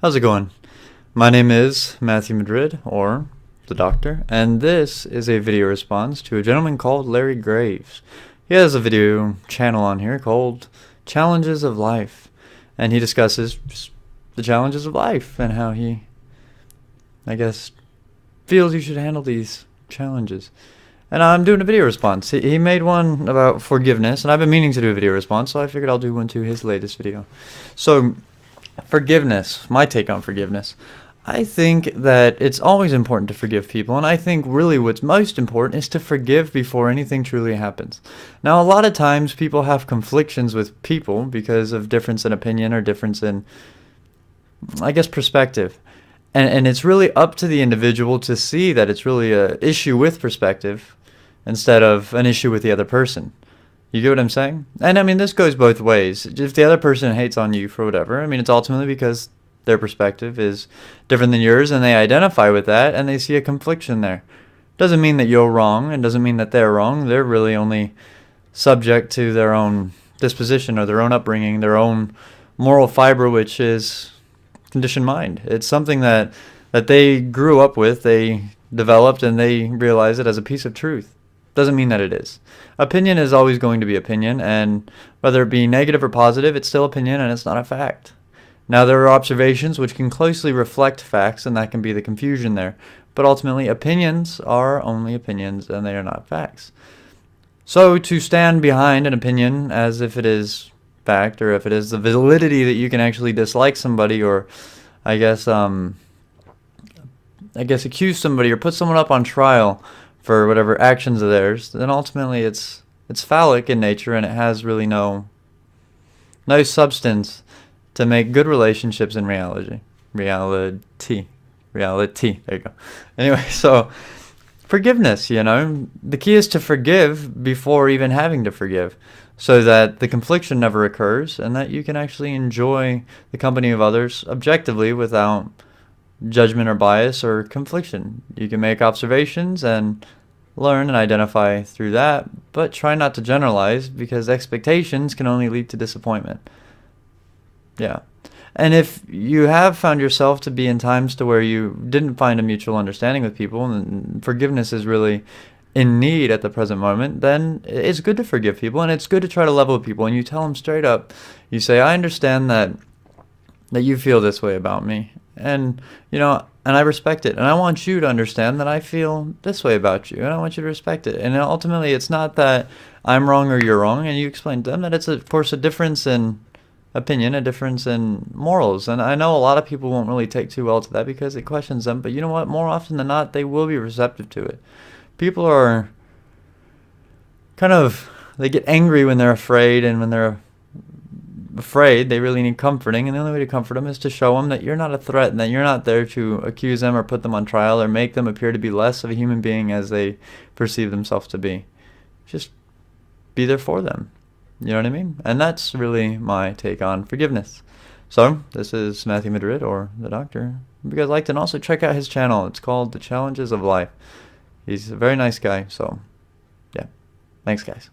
How's it going? My name is Matthew Madrid, or the Doctor, and this is a video response to a gentleman called Larry Graves. He has a video channel on here called Challenges of Life, and he discusses just the challenges of life and how he, I guess, feels you should handle these challenges. And I'm doing a video response. He made one about forgiveness, and I've been meaning to do a video response, so I figured I'll do one to his latest video. So, forgiveness, my take on forgiveness. I think that it's always important to forgive people, and I think really what's most important is to forgive before anything truly happens. Now, a lot of times people have conflictions with people because of difference in opinion or difference in, I guess, perspective. And it's really up to the individual to see that it's really an issue with perspective instead of an issue with the other person. You get what I'm saying? And I mean, this goes both ways. If the other person hates on you for whatever, I mean, it's ultimately because their perspective is different than yours and they identify with that and they see a confliction there. Doesn't mean that you're wrong and doesn't mean that they're wrong. They're really only subject to their own disposition or their own upbringing, their own moral fiber, which is conditioned mind. It's something that they grew up with, they developed, and they realize it as a piece of truth. Doesn't mean that it is. Opinion is always going to be opinion, and whether it be negative or positive, it's still opinion and it's not a fact. Now, there are observations which can closely reflect facts, and that can be the confusion there. But ultimately, opinions are only opinions, and they are not facts. So, to stand behind an opinion as if it is fact, or if it is the validity that you can actually dislike somebody, or I guess accuse somebody or put someone up on trial for whatever actions of theirs, then ultimately it's phallic in nature, and it has really no substance to make good relationships in reality. There you go. Anyway, so forgiveness, the key is to forgive before even having to forgive, so that the confliction never occurs and that you can actually enjoy the company of others objectively without judgment or bias or confliction. You can make observations and learn and identify through that, but try not to generalize, because expectations can only lead to disappointment. Yeah. And if you have found yourself to be in times to where you didn't find a mutual understanding with people, and forgiveness is really in need at the present moment, then it's good to forgive people, and it's good to try to level with people, and you tell them straight up. You say, I understand that you feel this way about me, and and I respect it, and I want you to understand that I feel this way about you, and I want you to respect it. And ultimately, it's not that I'm wrong or you're wrong, and you explain to them that it's, of course, a difference in opinion, a difference in morals. And I know a lot of people won't really take too well to that because it questions them, but you know what? More often than not, they will be receptive to it. People are they get angry when they're afraid, and when they're afraid, they really need comforting, and the only way to comfort them is to show them that you're not a threat, and that you're not there to accuse them or put them on trial or make them appear to be less of a human being as they perceive themselves to be. Just be there for them. You know what I mean? And that's really my take on forgiveness. So, this is Matthew Madrid, or the Doctor. If you guys liked it, and also check out his channel. It's called The Challenges of Life. He's a very nice guy, so yeah. Thanks, guys.